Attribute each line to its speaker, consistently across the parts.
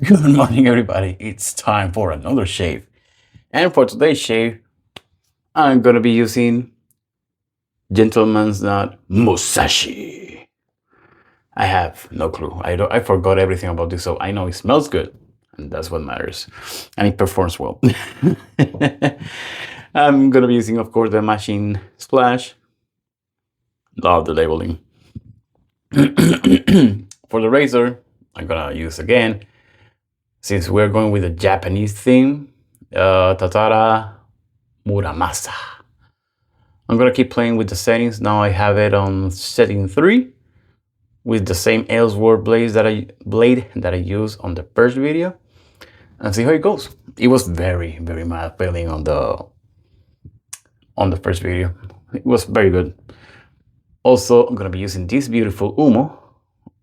Speaker 1: Good morning, everybody. It's time for another shave. And for today's shave, I'm going to be using Gentleman's Knot Musashi. I have no clue. I forgot everything about this, so I know it smells good, and that's what matters. And it performs well. I'm going to be using, of course, the machine splash. Love the labeling. For the razor, I'm going to use again, since we're going with a Japanese theme, Tatara Muramasa. I'm gonna keep playing with the settings. Now I have it on setting 3 with the same Aylsworth blade that I used on the first video, and see how it goes. It was very mild feeling on the first video. It was very good. Also, I'm gonna be using this beautiful Oumo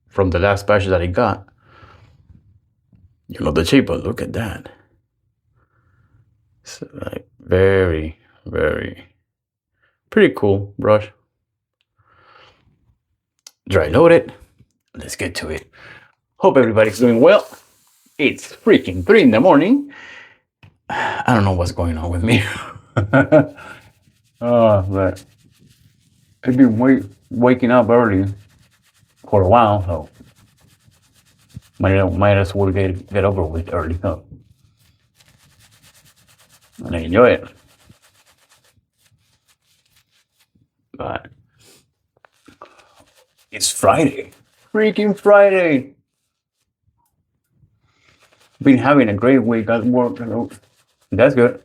Speaker 1: from the last batch that I got. You know the shape, but look at that. It's like very pretty cool brush. Dry load it. Let's get to it. Hope everybody's doing well. It's freaking 3 in the morning. I don't know what's going on with me. But I've been waking up early for a while, so might as well get over with early. So, and I enjoy it. But it's Friday. Freaking Friday. Been having a great week at work. That's good.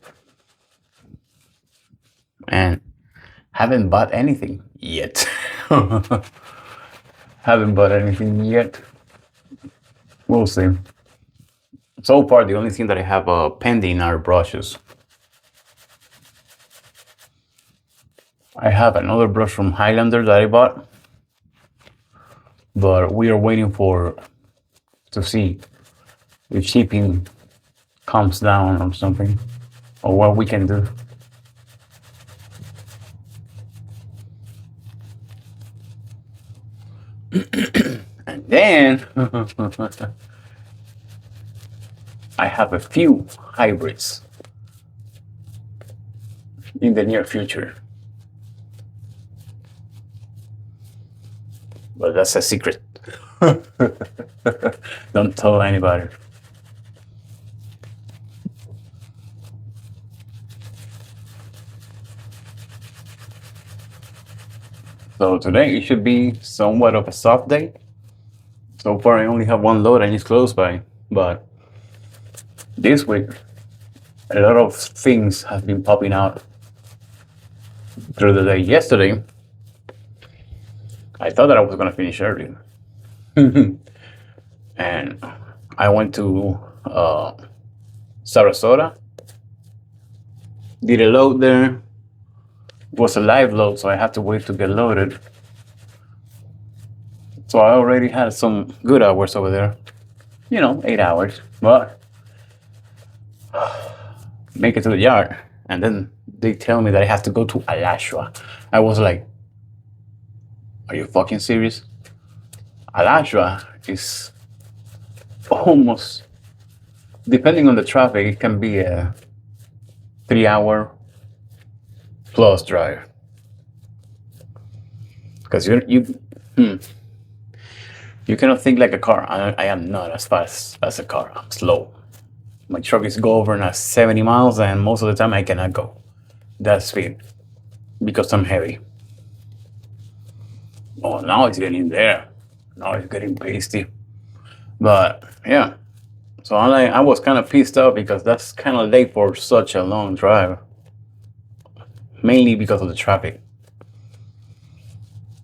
Speaker 1: And haven't bought anything yet. Haven't bought anything yet. We'll see. So far, the only thing that I have pending are brushes. I have another brush from Highlander that I bought, but we are waiting to see if shipping comes down or something, or what we can do. And then I have a few hybrids in the near future, but that's a secret. Don't tell anybody. So today it should be somewhat of a soft day. So far I only have one load and it's close by, but this week a lot of things have been popping out through the day. Yesterday I thought that I was gonna finish early. And I went to Sarasota, did a load there. It was a live load, so I had to wait to get loaded. So I already had some good hours over there. 8 hours. But make it to the yard, and then they tell me that I have to go to Alashua. I was like, are you fucking serious? Alashua is almost, depending on the traffic, it can be a 3-hour plus drive. Because you cannot think like a car. I am not as fast as a car. I'm slow. My truck is go over at 70 miles, and most of the time I cannot go that speed because I'm heavy. Oh, now it's getting there. Now it's getting pasty. But yeah, so I was kind of pissed off because that's kind of late for such a long drive, mainly because of the traffic.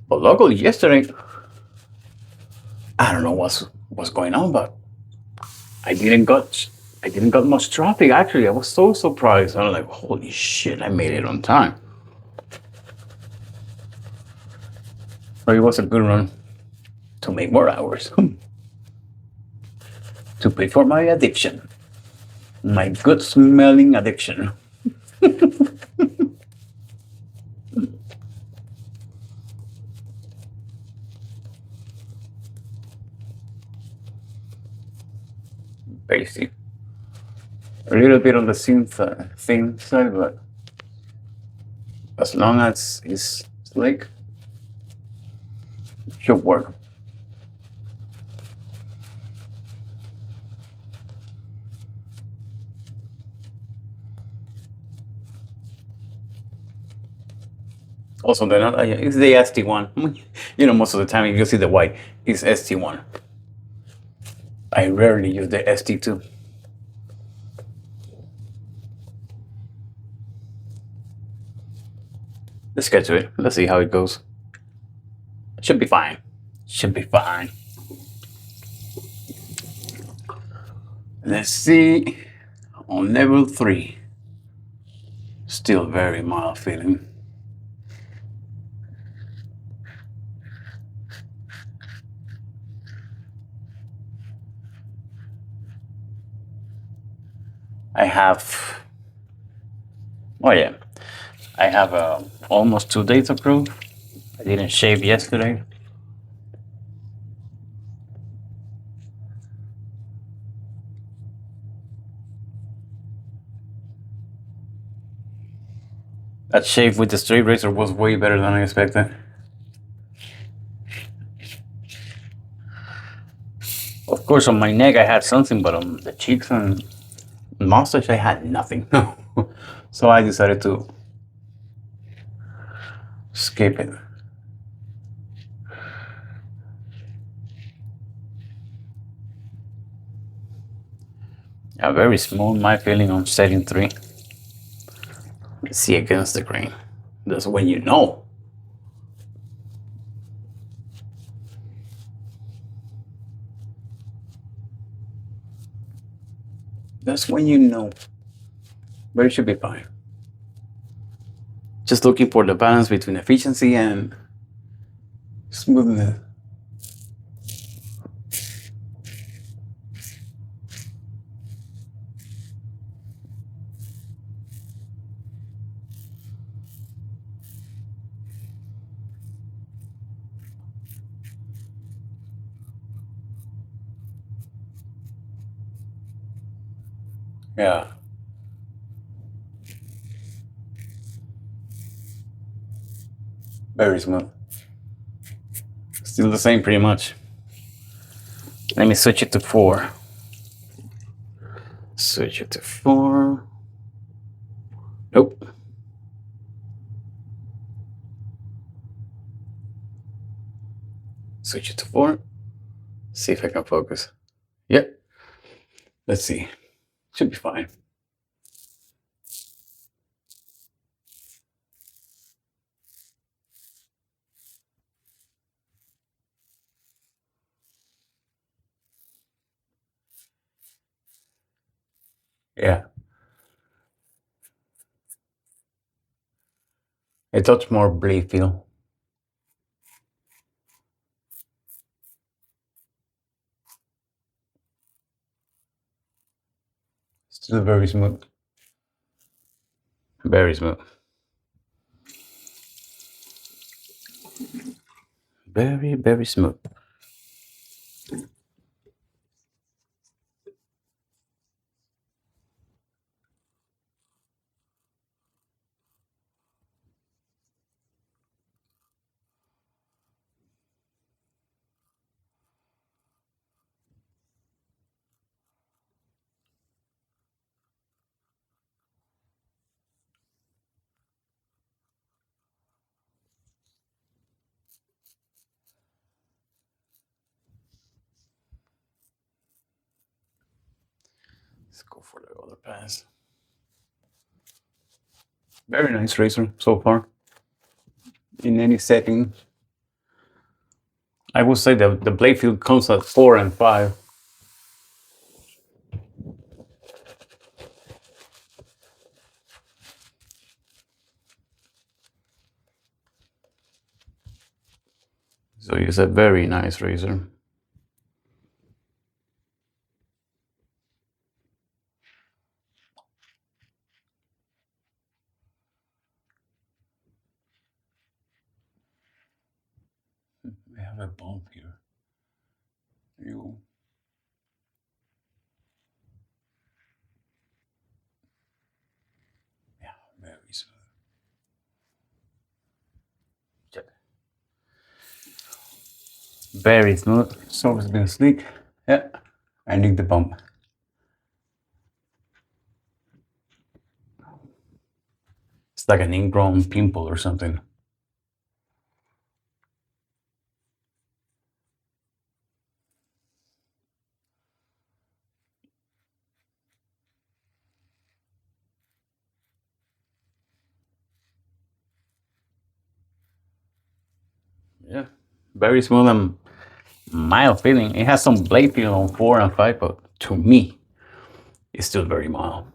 Speaker 1: But luckily yesterday, I don't know what's going on, but I didn't got much traffic. Actually, I was so surprised. I was like, holy shit, I made it on time. But it was a good run to make more hours. To pay for my addiction. My good smelling addiction. Basic. A little bit on the thin side, but as long as it's slick, it should work. Also, it's the ST1. You know, most of the time you see the white, it's ST1. I rarely use the ST2. Let's get to it. Let's see how it goes. Should be fine. Should be fine. Let's see. On level 3. Still very mild feeling. I have, oh yeah, I have almost 2 days approved. I didn't shave yesterday. That shave with the straight razor was way better than I expected. Of course, on my neck I had something, but on the cheeks and mustache I had nothing. So I decided to skip it. Yeah, very smooth, my feeling on setting 3. Let's see against the grain. That's when you know. That's when you know. But it should be fine. Just looking for the balance between efficiency and smoothness. Yeah. Very smooth. Still the same pretty much. Let me switch it to 4. Switch it to 4. Nope. Switch it to 4. See if I can focus. Yep. Let's see. Should be fine. Yeah. A touch more blade feel. Still very smooth. Very smooth. Very, very smooth. Let's go for the other pass. Very nice razor so far. In any setting. I would say that the blade feel comes at 4 and 5. So it's a very nice razor. I have a bump here. You. Very smooth. So it's been sleek. Yeah. I need the bump. It's like an ingrown pimple or something. Yeah. Very smooth and mild feeling. It has some blade feel on 4 and 5, but to me, it's still very mild.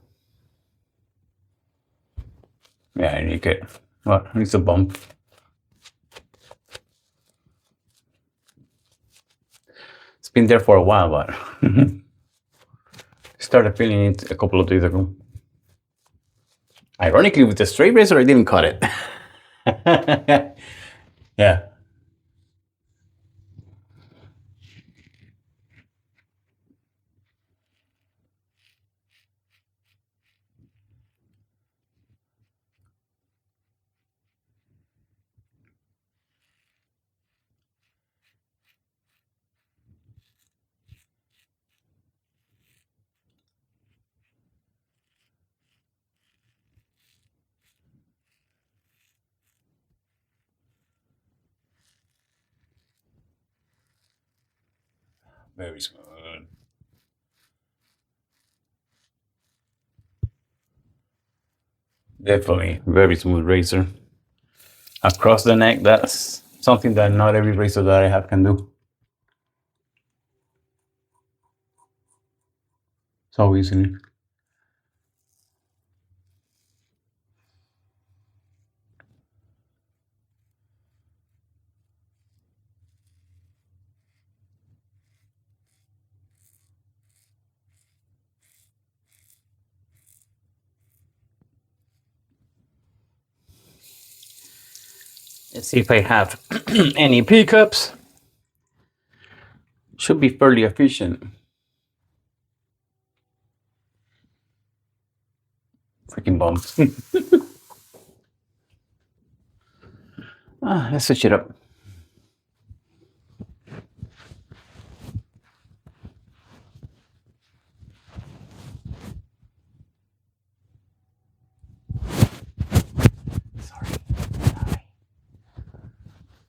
Speaker 1: Yeah, I need it. What? It's a bump. It's been there for a while, but started feeling it a couple of days ago. Ironically, with the straight razor, I didn't cut it. Yeah. Very smooth. Definitely very smooth razor. Across the neck, that's something that not every razor that I have can do. So easily. Let's see if I have any pickups. Should be fairly efficient. Freaking bumps. Let's switch it up. Sorry.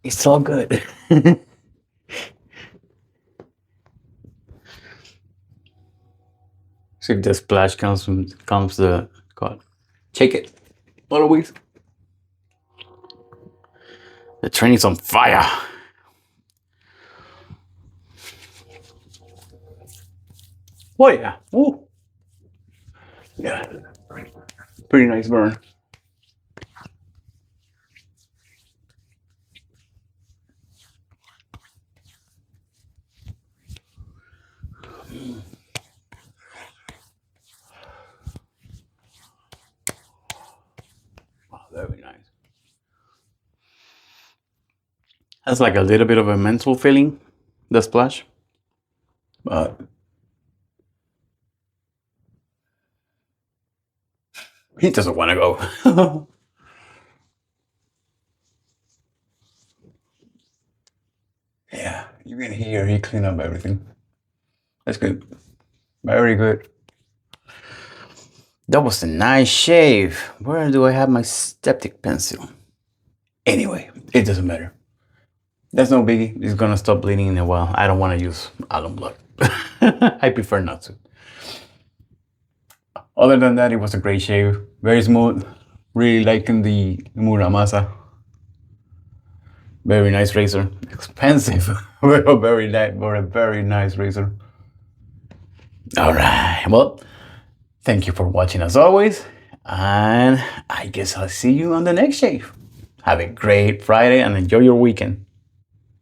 Speaker 1: It's all good. See if the splash comes the God. Shake it. Always. The train is on fire. Oh yeah. Ooh. Yeah. Pretty nice burn. Wow, very nice. Has like a little bit of a menthol feeling, the splash. But he doesn't want to go. Yeah, you can hear he cleaned up everything. That's good. Very good. That was a nice shave. Where do I have my septic pencil? Anyway, it doesn't matter. That's no biggie. It's gonna stop bleeding in a while. I don't want to use alum blood. I prefer not to. Other than that, it was a great shave. Very smooth. Really liking the Muramasa. Very nice razor. Expensive, but a very nice razor. All right. Well, thank you for watching as always. And I guess I'll see you on the next shave. Have a great Friday and enjoy your weekend.